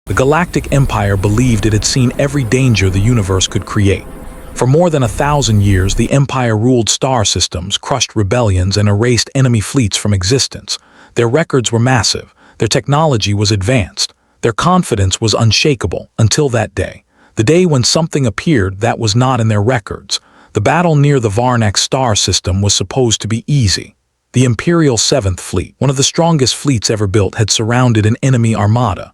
The Galactic Empire believed it had seen every danger the universe could create. For more than 1,000 years, the Empire ruled star systems, crushed rebellions, and erased enemy fleets from existence. Their records were massive, their technology was advanced, their confidence was unshakable, until that day. The day when something appeared that was not in their records. The battle near the Varnax star system was supposed to be easy. The Imperial 7th Fleet, one of the strongest fleets ever built, had surrounded an enemy armada.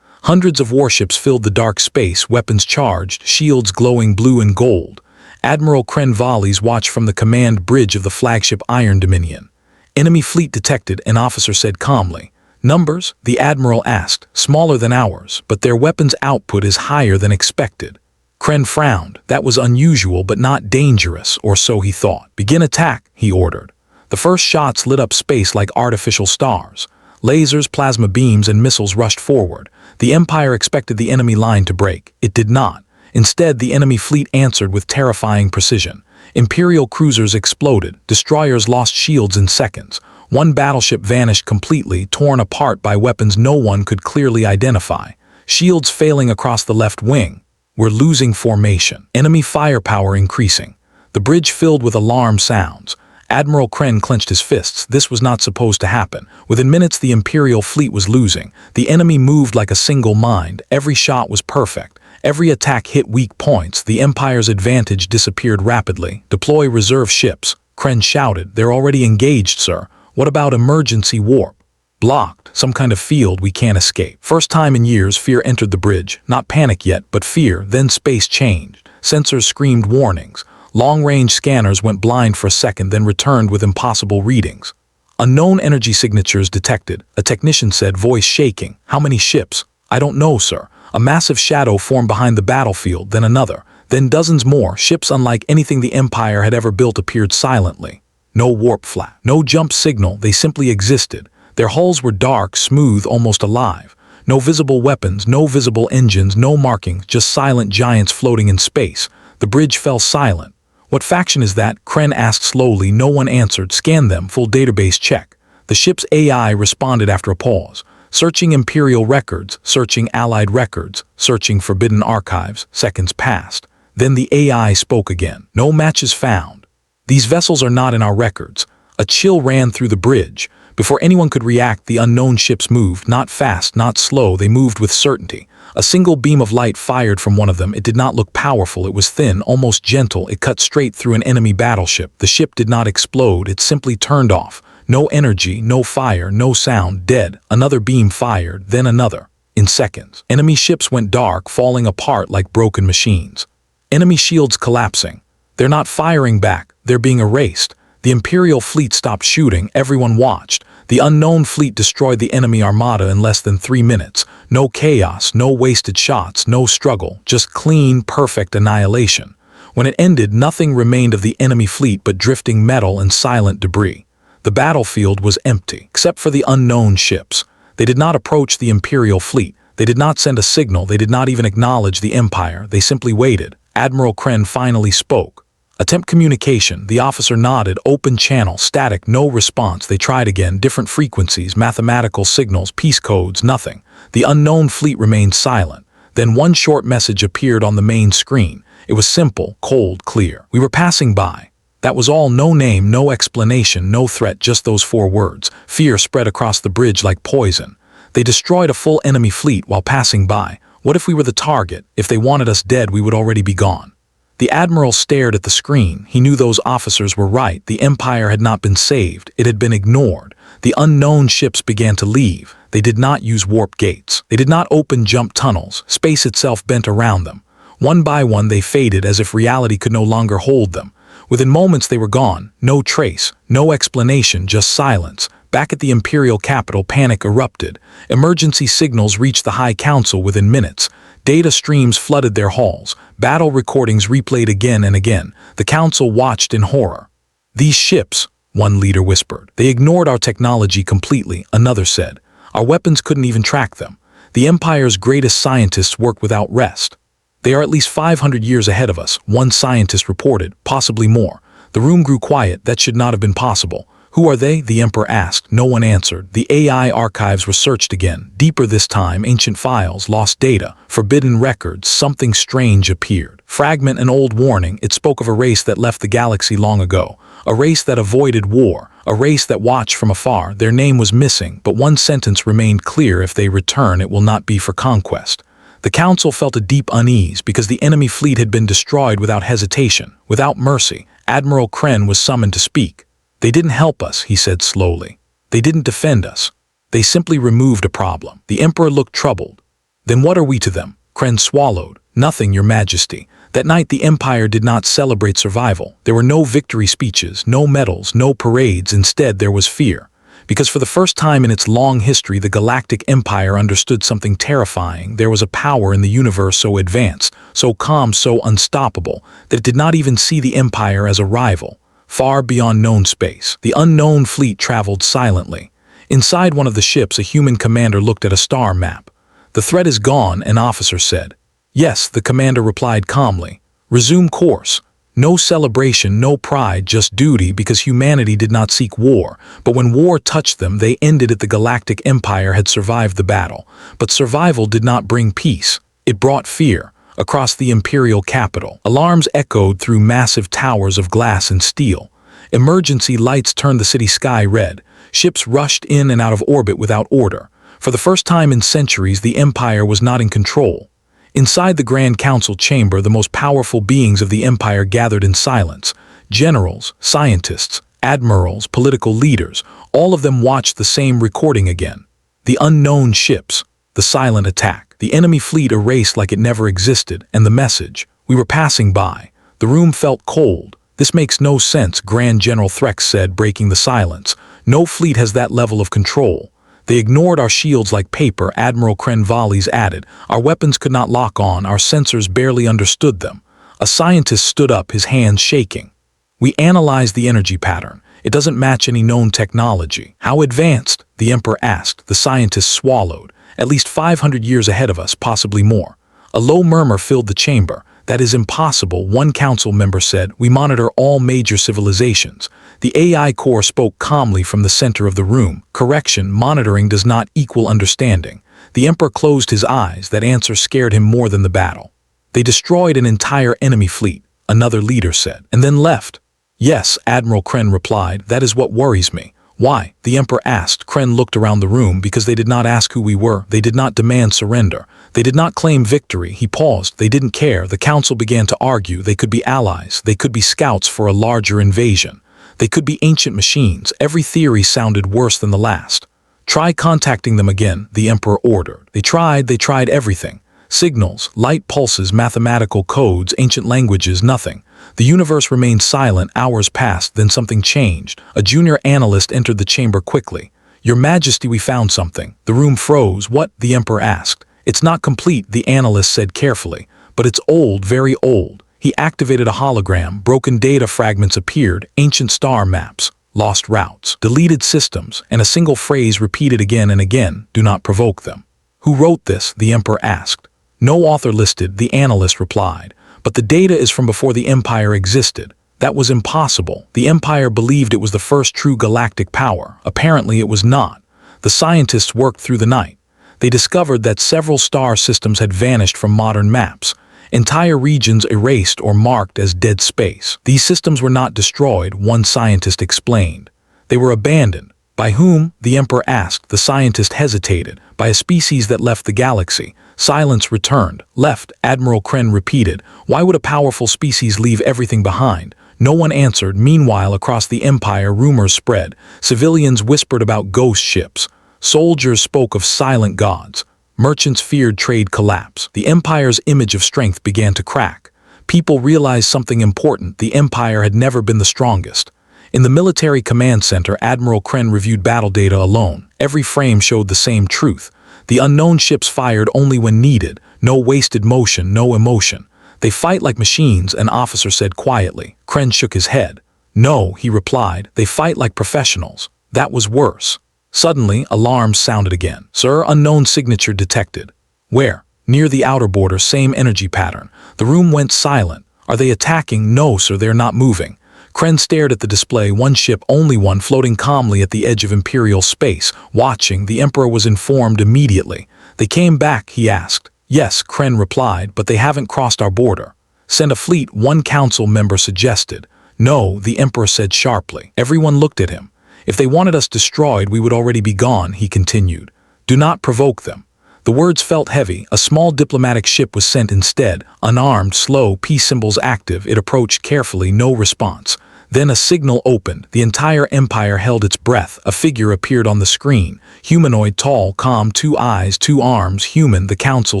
Hundreds of warships filled the dark space, weapons charged, shields glowing blue and gold. Admiral Kren Volleys watched from the command bridge of the flagship Iron Dominion. Enemy fleet detected, an officer said calmly. Numbers? The admiral asked. Smaller than ours, but their weapons output is higher than expected. Kren frowned. That was unusual but not dangerous, or so he thought. Begin attack, he ordered. The first shots lit up space like artificial stars. Lasers, plasma beams, and missiles rushed forward. The Empire expected the enemy line to break. It did not. Instead, the enemy fleet answered with terrifying precision. Imperial cruisers exploded. Destroyers lost shields in seconds. One battleship vanished completely, torn apart by weapons no one could clearly identify. Shields failing across the left wing. We're losing formation. Enemy firepower increasing. The bridge filled with alarm sounds. Admiral Kren clenched his fists. This was not supposed to happen. Within minutes, the Imperial fleet was losing. The enemy moved like a single mind. Every shot was perfect. Every attack hit weak points. The Empire's advantage disappeared rapidly. Deploy reserve ships. Kren shouted. They're already engaged, sir. What about emergency warp? Blocked. Some kind of field we can't escape. First time in years, fear entered the bridge. Not panic yet, but fear. Then space changed. Sensors screamed warnings. Long-range scanners went blind for a second, then returned with impossible readings. Unknown energy signatures detected. A technician said, voice shaking. How many ships? I don't know, sir. A massive shadow formed behind the battlefield, then another. Then dozens more. Ships unlike anything the Empire had ever built appeared silently. No warp flat. No jump signal. They simply existed. Their hulls were dark, smooth, almost alive. No visible weapons, no visible engines, no markings, just silent giants floating in space. The bridge fell silent. What faction is that? Kren asked slowly. No one answered. Scan them. Full database check. The ship's AI responded after a pause. Searching Imperial records, searching Allied records, searching forbidden archives. Seconds passed. Then the AI spoke again. No matches found. These vessels are not in our records. A chill ran through the bridge. Before anyone could react, the unknown ships moved, not fast, not slow. They moved with certainty. A single beam of light fired from one of them. It did not look powerful. It was thin, almost gentle. It cut straight through an enemy battleship. The ship did not explode. It simply turned off. No energy, no fire, no sound, dead. Another beam fired, then another. In seconds, enemy ships went dark, falling apart like broken machines. Enemy shields collapsing. They're not firing back. They're being erased. The Imperial fleet stopped shooting. Everyone watched. The unknown fleet destroyed the enemy armada in less than 3 minutes. No chaos, no wasted shots, no struggle, just clean, perfect annihilation. When it ended, nothing remained of the enemy fleet but drifting metal and silent debris. The battlefield was empty, except for the unknown ships. They did not approach the Imperial fleet. They did not send a signal. They did not even acknowledge the Empire. They simply waited. Admiral Kren finally spoke. Attempt communication. The officer nodded. Open channel. Static. No response. They tried again. Different frequencies, mathematical signals, peace codes, nothing. The unknown fleet remained silent. Then one short message appeared on the main screen. It was simple, cold, clear. We were passing by. That was all. No name, no explanation, no threat, just those 4 words. Fear spread across the bridge like poison. They destroyed a full enemy fleet while passing by. What if we were the target? If they wanted us dead, we would already be gone. The admiral stared at the screen. He knew those officers were right. The Empire had not been saved. It had been ignored. The unknown ships began to leave. They did not use warp gates. They did not open jump tunnels. Space itself bent around them. One by one, they faded as if reality could no longer hold them. Within moments, they were gone. No trace, no explanation, just silence. Back at the Imperial capital, panic erupted. Emergency signals reached the High Council within minutes. Data streams flooded their halls. Battle recordings replayed again and again. The Council watched in horror. These ships, one leader whispered. They ignored our technology completely, another said. Our weapons couldn't even track them. The Empire's greatest scientists work without rest. They are at least 500 years ahead of us, one scientist reported, possibly more. The room grew quiet. That should not have been possible. Who are they? The Emperor asked. No one answered. The AI archives were searched again. Deeper this time, ancient files, lost data, forbidden records. Something strange appeared. Fragment, an old warning. It spoke of a race that left the galaxy long ago. A race that avoided war. A race that watched from afar. Their name was missing, but one sentence remained clear: if they return, it will not be for conquest. The council felt a deep unease because the enemy fleet had been destroyed without hesitation, without mercy. Admiral Kren was summoned to speak. They didn't help us, he said slowly. They didn't defend us. They simply removed a problem. The Emperor looked troubled. Then what are we to them? Kren swallowed. Nothing, Your Majesty. That night the Empire did not celebrate survival. There were no victory speeches, no medals, no parades. Instead, there was fear. Because for the first time in its long history, the Galactic Empire understood something terrifying. There was a power in the universe so advanced, so calm, so unstoppable, that it did not even see the Empire as a rival. Far beyond known space, the unknown fleet traveled silently. Inside one of the ships, a human commander looked at a star map. The threat is gone, an officer said. Yes, the commander replied calmly. Resume course. No celebration, no pride, just duty, because humanity did not seek war. But when war touched them, they ended it. The Galactic Empire had survived the battle. But survival did not bring peace. It brought fear. Across the imperial capital, alarms echoed through massive towers of glass and steel. Emergency lights turned the city sky red. Ships rushed in and out of orbit without order. For the first time in centuries, the Empire was not in control. Inside the Grand Council chamber, the most powerful beings of the Empire gathered in silence. Generals, scientists, admirals, political leaders, all of them watched the same recording again. The unknown ships, the silent attack. The enemy fleet erased like it never existed, and the message: we were passing by. The room felt cold. This makes no sense, Grand General Threx said, breaking the silence. No fleet has that level of control. They ignored our shields like paper, Admiral Kren Valles added. Our weapons could not lock on, our sensors barely understood them. A scientist stood up, his hands shaking. We analyzed the energy pattern. It doesn't match any known technology. How advanced? The Emperor asked. The scientist swallowed. At least 500 years ahead of us, possibly more. A low murmur filled the chamber. That is impossible, one council member said. We monitor all major civilizations. The AI core spoke calmly from the center of the room. Correction, monitoring does not equal understanding. The Emperor closed his eyes. That answer scared him more than the battle. They destroyed an entire enemy fleet, another leader said, and then left. Yes, Admiral Kren replied. That is what worries me. Why? The Emperor asked. Kren looked around the room. Because they did not ask who we were. They did not demand surrender. They did not claim victory. He paused. They didn't care. The council began to argue. They could be allies. They could be scouts for a larger invasion. They could be ancient machines. Every theory sounded worse than the last. Try contacting them again, the Emperor ordered. They tried everything. Signals, light pulses, mathematical codes, ancient languages, nothing. The universe remained silent. Hours passed, then something changed. A junior analyst entered the chamber quickly. Your Majesty, we found something. The room froze. What? The Emperor asked. It's not complete, the analyst said carefully. But it's old, very old. He activated a hologram. Broken data fragments appeared. Ancient star maps. Lost routes. Deleted systems. And a single phrase repeated again and again. Do not provoke them. Who wrote this? The Emperor asked. No author listed, the analyst replied. But the data is from before the Empire existed. That was impossible. The Empire believed it was the first true galactic power. Apparently it was not. The scientists worked through the night. They discovered that several star systems had vanished from modern maps. Entire regions erased or marked as dead space. These systems were not destroyed, one scientist explained. They were abandoned. By whom? The Emperor asked. The scientist hesitated. By a species that left the galaxy. Silence returned. Left, Admiral Kren repeated. Why would a powerful species leave everything behind? No one answered. Meanwhile, across the Empire, rumors spread. Civilians whispered about ghost ships. Soldiers spoke of silent gods. Merchants feared trade collapse. The Empire's image of strength began to crack. People realized something important. The Empire had never been the strongest. In the military command center, Admiral Kren reviewed battle data alone. Every frame showed the same truth. The unknown ships fired only when needed. No wasted motion, no emotion. They fight like machines, an officer said quietly. Kren shook his head. No, he replied. They fight like professionals. That was worse. Suddenly, alarms sounded again. Sir, unknown signature detected. Where? Near the outer border, same energy pattern. The room went silent. Are they attacking? No, sir, they're not moving. Kren stared at the display, one ship, only one, floating calmly at the edge of Imperial space, watching. The Emperor was informed immediately. They came back, he asked. Yes, Kren replied, but they haven't crossed our border. Send a fleet, one council member suggested. No, the Emperor said sharply. Everyone looked at him. If they wanted us destroyed, we would already be gone, he continued. Do not provoke them. The words felt heavy. A small diplomatic ship was sent instead, unarmed, slow, peace symbols active. It approached carefully, no response. Then a signal opened. The entire Empire held its breath. A figure appeared on the screen. Humanoid, tall, calm, 2 eyes, 2 arms, human. The council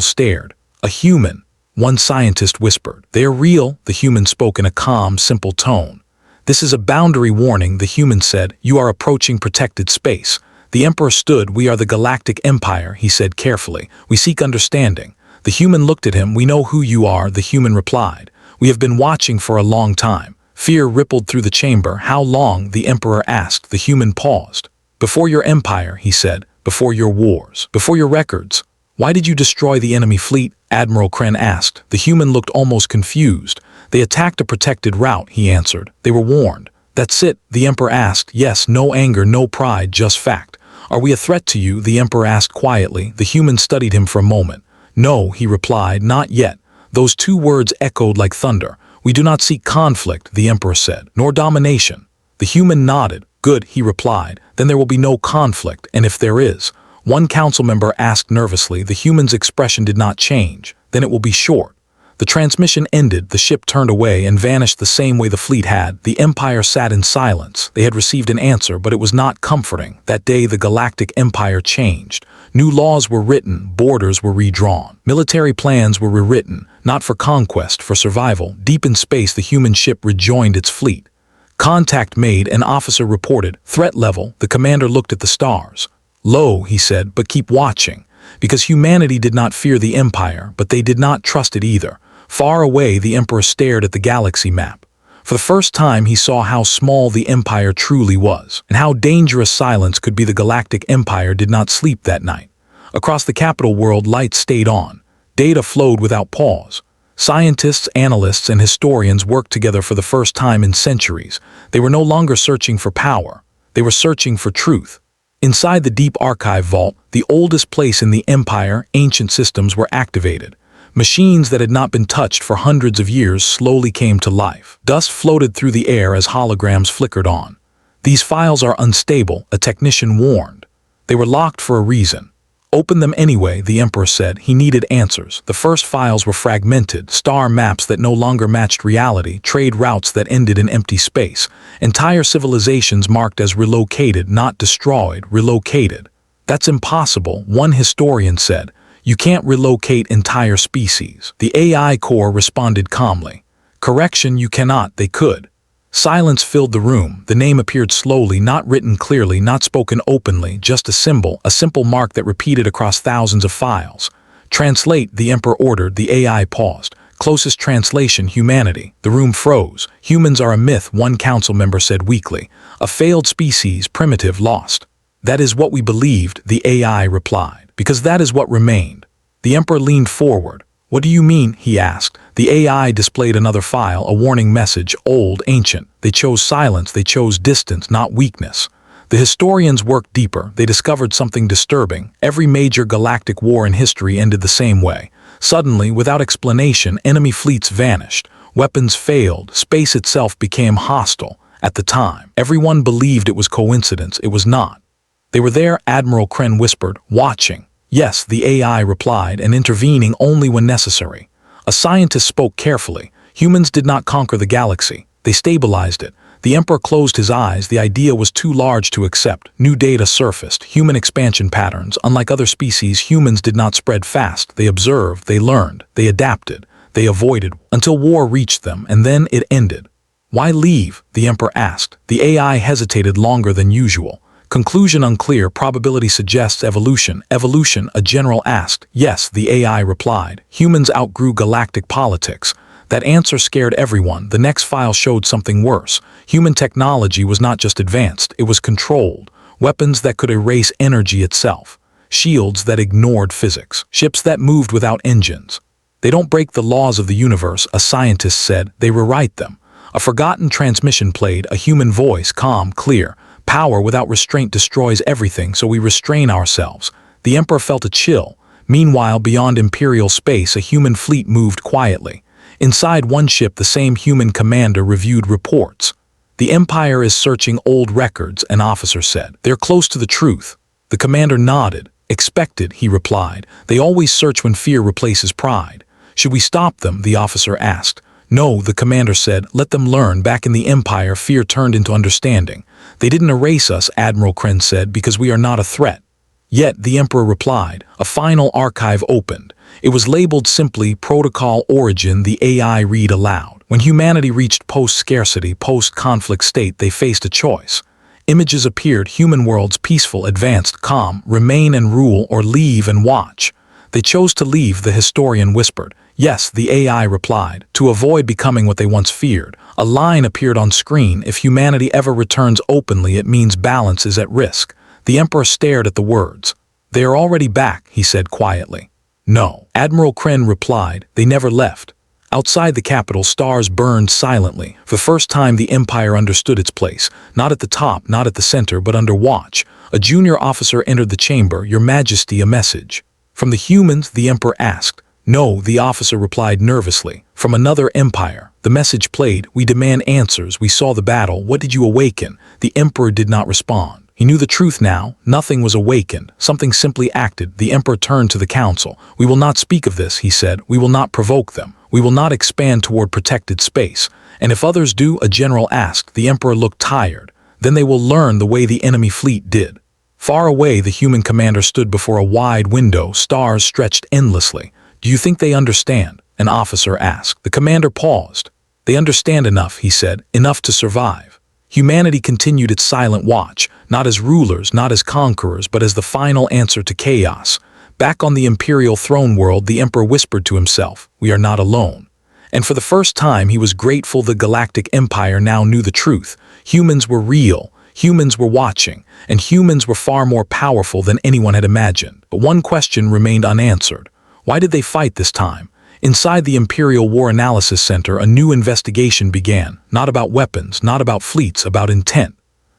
stared. A human. One scientist whispered. They are real, the human spoke in a calm, simple tone. This is a boundary warning, the human said. You are approaching protected space. The Emperor stood. We are the Galactic Empire, he said carefully. We seek understanding. The human looked at him. We know who you are, the human replied. We have been watching for a long time. Fear rippled through the chamber. How long? The Emperor asked. The human paused. Before your empire, he said. Before your wars. Before your records. Why did you destroy the enemy fleet? Admiral Kren asked. The human looked almost confused. They attacked a protected route, he answered. They were warned. That's it, the Emperor asked. Yes, no anger, no pride, just fact. Are we a threat to you? The Emperor asked quietly. The human studied him for a moment. No, he replied, not yet. Those 2 words echoed like thunder. We do not seek conflict, the Emperor said, nor domination. The human nodded. Good, he replied. Then there will be no conflict, and if there is, one council member asked nervously. The human's expression did not change. Then it will be short. The transmission ended, the ship turned away and vanished the same way the fleet had. The Empire sat in silence. They had received an answer, but it was not comforting. That day the Galactic Empire changed. New laws were written, borders were redrawn. Military plans were rewritten, not for conquest, for survival. Deep in space, the human ship rejoined its fleet. Contact made, an officer reported. Threat level. The commander looked at the stars. Low, he said, but keep watching. Because humanity did not fear the Empire, but they did not trust it either. Far away, the Emperor stared at the galaxy map. For the first time, he saw how small the Empire truly was, and how dangerous silence could be. The Galactic Empire did not sleep that night. Across the capital world, lights stayed on. Data flowed without pause. Scientists, analysts, and historians worked together for the first time in centuries. They were no longer searching for power. They were searching for truth. Inside the deep archive vault, the oldest place in the Empire, ancient systems were activated. Machines that had not been touched for hundreds of years slowly came to life. Dust floated through the air as holograms flickered on. These files are unstable, a technician warned. They were locked for a reason. Open them anyway, the Emperor said. He needed answers. The first files were fragmented, star maps that no longer matched reality, trade routes that ended in empty space, entire civilizations marked as relocated, not destroyed, relocated. That's impossible, one historian said. You can't relocate entire species. The AI core responded calmly. Correction, you cannot, they could. Silence filled the room. The name appeared slowly, not written clearly, not spoken openly, just a symbol, a simple mark that repeated across thousands of files. Translate, the Emperor ordered. The AI paused. Closest translation, humanity. The room froze. Humans are a myth, one council member said weakly. A failed species, primitive, lost. That is what we believed, the AI replied. Because that is what remained. The Emperor leaned forward. What do you mean? He asked. The AI displayed another file, a warning message, old, ancient. They chose silence, they chose distance, not weakness. The historians worked deeper. They discovered something disturbing. Every major galactic war in history ended the same way. Suddenly, without explanation, enemy fleets vanished. Weapons failed. Space itself became hostile. At the time, everyone believed it was coincidence. It was not. They were there, Admiral Kren whispered, watching. Yes, the AI replied, and intervening only when necessary. A scientist spoke carefully. Humans did not conquer the galaxy. They stabilized it. The Emperor closed his eyes. The idea was too large to accept. New data surfaced, human expansion patterns. Unlike other species, humans did not spread fast. They observed, they learned, they adapted, they avoided, until war reached them, and then it ended. Why leave? The Emperor asked. The AI hesitated longer than usual. Conclusion unclear. Probability suggests evolution. Evolution, a general asked. Yes, the AI replied. Humans outgrew galactic politics. That answer scared everyone. The next file showed something worse. Human technology was not just advanced, it was controlled. Weapons that could erase energy itself. Shields that ignored physics. Ships that moved without engines. They don't break the laws of the universe, a scientist said. They rewrite them. A forgotten transmission played, a human voice, calm, clear. Power without restraint destroys everything, so we restrain ourselves. The Emperor felt a chill. Meanwhile, beyond Imperial space, a human fleet moved quietly. Inside one ship, the same human commander reviewed reports. The Empire is searching old records, an officer said. They're close to the truth. The commander nodded. Expected, he replied. They always search when fear replaces pride. Should we stop them? The officer asked. No, the commander said. Let them learn. Back in the Empire, fear turned into understanding. They didn't erase us, Admiral Kren said, because we are not a threat. Yet, the Emperor replied. A final archive opened. It was labeled simply Protocol Origin. The AI read aloud. When humanity reached post-scarcity, post-conflict state, they faced a choice. Images appeared, human worlds, peaceful, advanced, calm, remain and rule, or leave and watch. They chose to leave, the historian whispered. Yes, the AI replied, to avoid becoming what they once feared. A line appeared on screen. If humanity ever returns openly, it means balance is at risk. The Emperor stared at the words. They are already back, he said quietly. No. Admiral Kren replied, they never left. Outside the capital, stars burned silently. For the first time, the Empire understood its place. Not at the top, not at the center, but under watch. A junior officer entered the chamber. Your Majesty, a message. From the humans, the Emperor asked. No, the officer replied nervously. From another empire. The message played. We demand answers. We saw the battle. What did you awaken? The Emperor did not respond. He knew the truth now. Nothing was awakened. Something simply acted. The Emperor turned to the council. We will not speak of this, he said. We will not provoke them. We will not expand toward protected space. And if others do, a general asked. The Emperor looked tired. Then they will learn the way the enemy fleet did. Far away, the human commander stood before a wide window. Stars stretched endlessly. Do you think they understand? An officer asked. The commander paused. They understand enough, he said. Enough to survive. Humanity continued its silent watch, not as rulers, not as conquerors, but as the final answer to chaos. Back on the Imperial throne world, the Emperor whispered to himself, we are not alone. And for the first time, he was grateful the Galactic Empire now knew the truth. Humans were real, humans were watching, and humans were far more powerful than anyone had imagined. But one question remained unanswered. Why did they fight this time? Inside the Imperial War Analysis Center, a new investigation began. Not about weapons, not about fleets, about intent.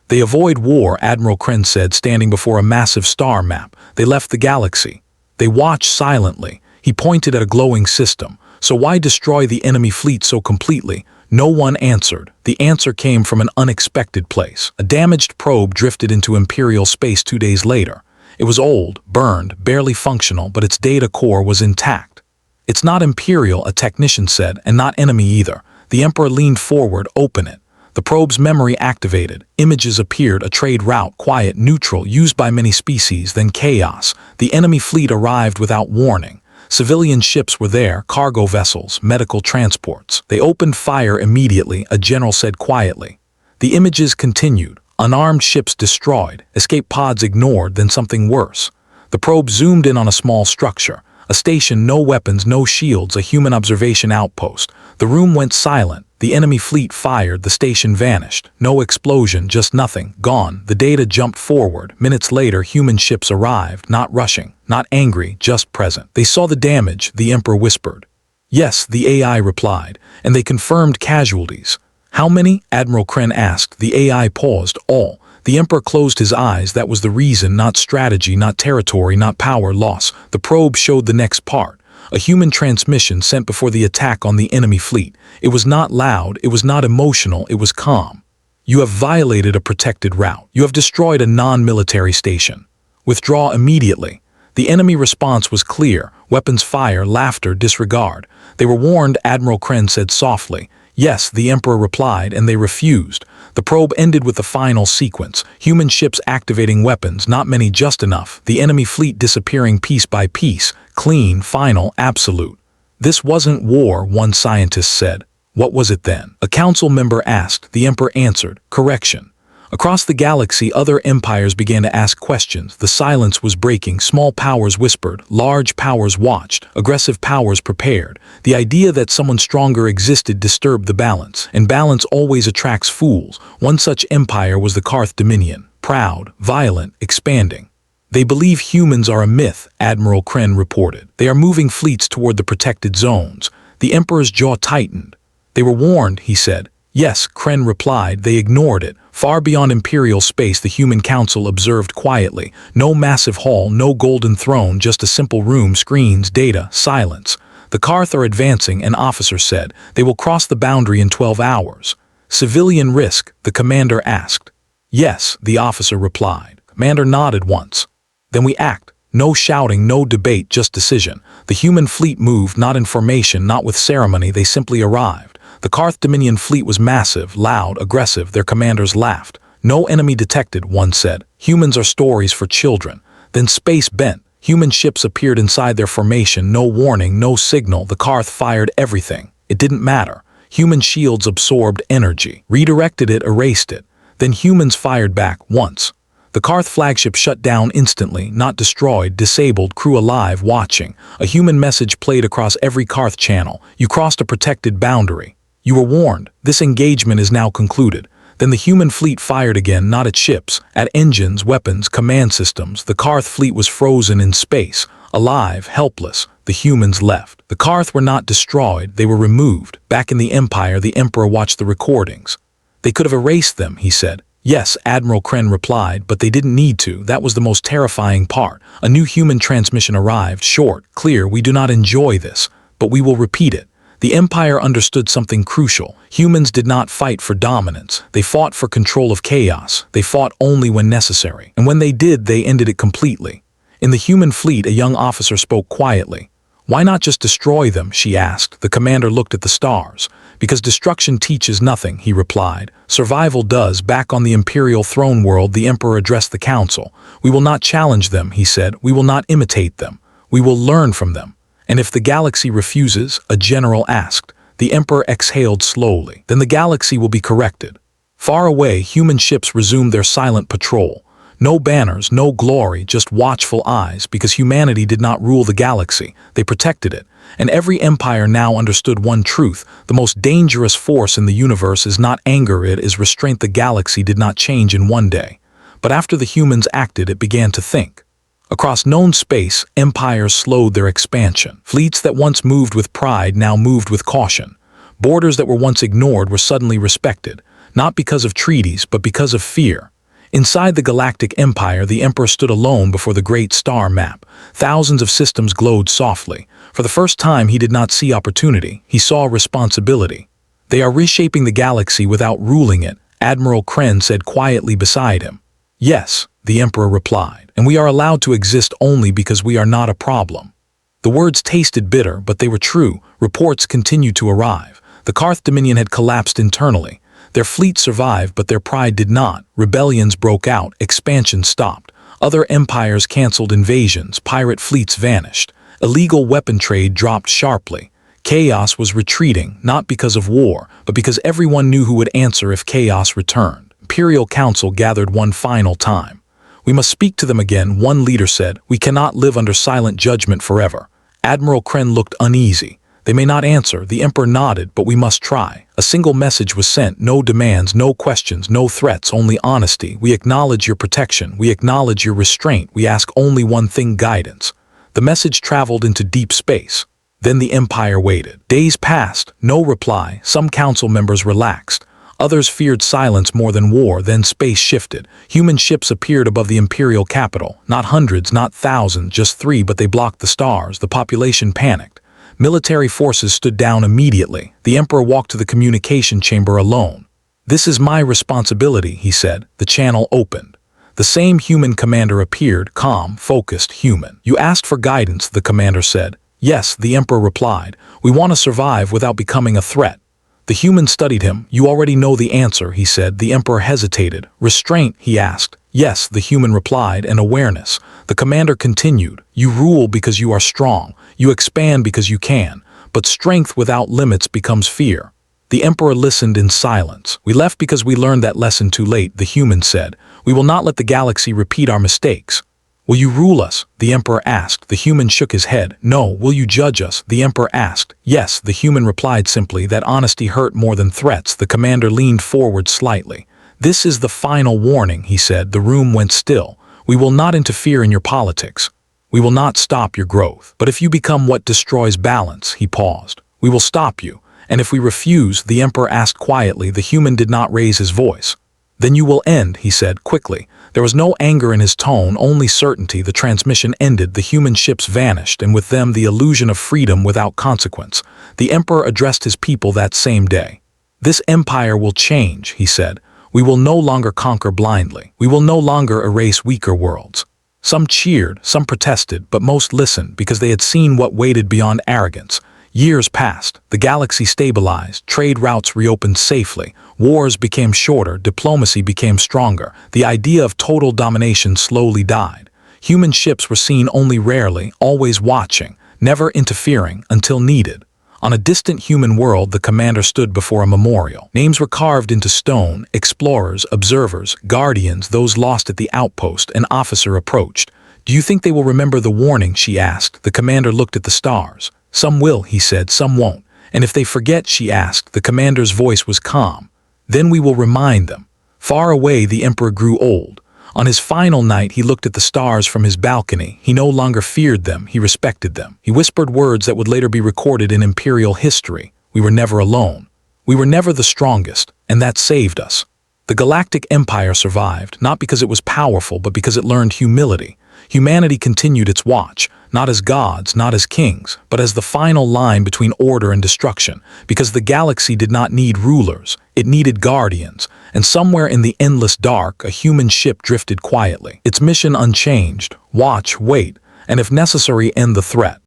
They avoid war, Admiral Kren said, standing before a massive star map. They left the galaxy. They watched silently. He pointed at a glowing system. So why destroy the enemy fleet so completely? No one answered. The answer came from an unexpected place. A damaged probe drifted into Imperial space 2 days later. It was old, burned, barely functional, but its data core was intact. It's not Imperial, a technician said, and not enemy either. The Emperor leaned forward. Open it. The probe's memory activated. Images appeared, a trade route, quiet, neutral, used by many species, then chaos. The enemy fleet arrived without warning. Civilian ships were there, cargo vessels, medical transports. They opened fire immediately, a general said quietly. The images continued. Unarmed ships destroyed, escape pods ignored, then something worse. The probe zoomed in on a small structure. A station, no weapons, no shields, a human observation outpost. The room went silent. The enemy fleet fired, the station vanished. No explosion, just nothing, gone. The data jumped forward. Minutes later, human ships arrived, not rushing, not angry, just present. They saw the damage, the Emperor whispered. Yes, the AI replied, and they confirmed casualties. How many? Admiral Kren asked. The AI paused. All. The Emperor closed his eyes. That was the reason, not strategy, not territory, not power loss. The probe showed the next part. A human transmission sent before the attack on the enemy fleet. It was not loud, it was not emotional, it was calm. You have violated a protected route. You have destroyed a non-military station. Withdraw immediately. The enemy response was clear. Weapons fire, laughter, disregard. They were warned, Admiral Kren said softly. Yes, the Emperor replied, and they refused. The probe ended with the final sequence. Human ships activating weapons, not many, just enough. The enemy fleet disappearing piece by piece. Clean, final, absolute. This wasn't war, one scientist said. What was it then? A council member asked. The Emperor answered. Correction. Across the galaxy, other empires began to ask questions. The silence was breaking. Small powers whispered. Large powers watched. Aggressive powers prepared. The idea that someone stronger existed disturbed the balance, and balance always attracts fools. One such empire was the Karth Dominion. Proud, violent, expanding. They believe humans are a myth, Admiral Kren reported. They are moving fleets toward the protected zones. The Emperor's jaw tightened. They were warned, he said. Yes, Kren replied. They ignored it. Far beyond Imperial space, the human council observed quietly. No massive hall, no golden throne, just a simple room, screens, data, silence. The Karth are advancing, an officer said. They will cross the boundary in 12 hours. Civilian risk, the commander asked. Yes, the officer replied. Commander nodded once. Then we act. No shouting, no debate, just decision. The human fleet moved, not in formation, not with ceremony, they simply arrived. The Karth Dominion fleet was massive, loud, aggressive. Their commanders laughed. No enemy detected, one said. Humans are stories for children. Then space bent. Human ships appeared inside their formation. No warning, no signal. The Karth fired everything. It didn't matter. Human shields absorbed energy, redirected it, erased it. Then humans fired back once. The Karth flagship shut down instantly, not destroyed, disabled, crew alive, watching. A human message played across every Karth channel. You crossed a protected boundary. You were warned. This engagement is now concluded. Then the human fleet fired again, not at ships, at engines, weapons, command systems. The Karth fleet was frozen in space, alive, helpless. The humans left. The Karth were not destroyed, they were removed. Back in the Empire, the Emperor watched the recordings. They could have erased them, he said. Yes, Admiral Kren replied, but they didn't need to. That was the most terrifying part. A new human transmission arrived, short, clear. We do not enjoy this, but we will repeat it. The Empire understood something crucial. Humans did not fight for dominance. They fought for control of chaos. They fought only when necessary. And when they did, they ended it completely. In the human fleet, a young officer spoke quietly. Why not just destroy them, she asked. The commander looked at the stars. Because destruction teaches nothing, he replied. Survival does. Back on the Imperial throne world, the Emperor addressed the council. We will not challenge them, he said. We will not imitate them. We will learn from them. And if the galaxy refuses, a general asked. The Emperor exhaled slowly. Then the galaxy will be corrected. Far away, human ships resumed their silent patrol. No banners, no glory, just watchful eyes, because humanity did not rule the galaxy. They protected it. And every empire now understood one truth. The most dangerous force in the universe is not anger, it is restraint. The galaxy did not change in one day. But after the humans acted, it began to think. Across known space, empires slowed their expansion. Fleets that once moved with pride now moved with caution. Borders that were once ignored were suddenly respected, not because of treaties, but because of fear. Inside the Galactic Empire, the Emperor stood alone before the great star map. Thousands of systems glowed softly. For the first time, he did not see opportunity. He saw responsibility. They are reshaping the galaxy without ruling it, Admiral Kren said quietly beside him. Yes, the Emperor replied, and we are allowed to exist only because we are not a problem. The words tasted bitter, but they were true. Reports continued to arrive. The Karth Dominion had collapsed internally. Their fleet survived, but their pride did not. Rebellions broke out, expansion stopped. Other empires canceled invasions, pirate fleets vanished. Illegal weapon trade dropped sharply. Chaos was retreating, not because of war, but because everyone knew who would answer if chaos returned. Imperial Council gathered one final time. We must speak to them again, one leader said. We cannot live under silent judgment forever. Admiral Kren looked uneasy. They may not answer, the Emperor nodded, but we must try. A single message was sent, no demands, no questions, no threats, only honesty. We acknowledge your protection, we acknowledge your restraint, we ask only one thing, guidance. The message traveled into deep space. Then the Empire waited. Days passed, no reply. Some council members relaxed. Others feared silence more than war. Then space shifted. Human ships appeared above the Imperial capital. Not hundreds, not thousands, just 3, but they blocked the stars. The population panicked. Military forces stood down immediately. The Emperor walked to the communication chamber alone. This is my responsibility, he said. The channel opened. The same human commander appeared, calm, focused, human. You asked for guidance, the commander said. Yes, the Emperor replied. We want to survive without becoming a threat. The human studied him. You already know the answer, he said. The Emperor hesitated. Restraint, he asked. Yes, the human replied, and awareness. The commander continued. You rule because you are strong. You expand because you can. But strength without limits becomes fear. The Emperor listened in silence. We left because we learned that lesson too late, the human said. We will not let the galaxy repeat our mistakes. Will you rule us? The Emperor asked. The human shook his head. No. Will you judge us? The Emperor asked. Yes, the human replied simply. That honesty hurt more than threats. The commander leaned forward slightly. This is the final warning, he said. The room went still. We will not interfere in your politics. We will not stop your growth. But if you become what destroys balance, he paused. We will stop you. And if we refuse, the Emperor asked quietly. The human did not raise his voice. Then you will end, he said quickly. There was no anger in his tone, only certainty. The transmission ended, the human ships vanished, and with them the illusion of freedom without consequence. The Emperor addressed his people that same day. This empire will change, he said. We will no longer conquer blindly. We will no longer erase weaker worlds. Some cheered, some protested, but most listened because they had seen what waited beyond arrogance. Years passed, the galaxy stabilized, trade routes reopened safely, wars became shorter, diplomacy became stronger, the idea of total domination slowly died. Human ships were seen only rarely, always watching, never interfering until needed. On a distant human world, the commander stood before a memorial. Names were carved into stone: explorers, observers, guardians, those lost at the outpost. An officer approached. "Do you think they will remember the warning?" she asked. The commander looked at the stars. "Some will," he said, "some won't. And if they forget," she asked. The commander's voice was calm. "Then we will remind them." Far away, the Emperor grew old. On his final night, he looked at the stars from his balcony. He no longer feared them, he respected them. He whispered words that would later be recorded in imperial history. "We were never alone. We were never the strongest, and that saved us." The Galactic Empire survived, not because it was powerful, but because it learned humility. Humanity continued its watch, not as gods, not as kings, but as the final line between order and destruction, because the galaxy did not need rulers, it needed guardians, and somewhere in the endless dark, a human ship drifted quietly, its mission unchanged: watch, wait, and if necessary, end the threat.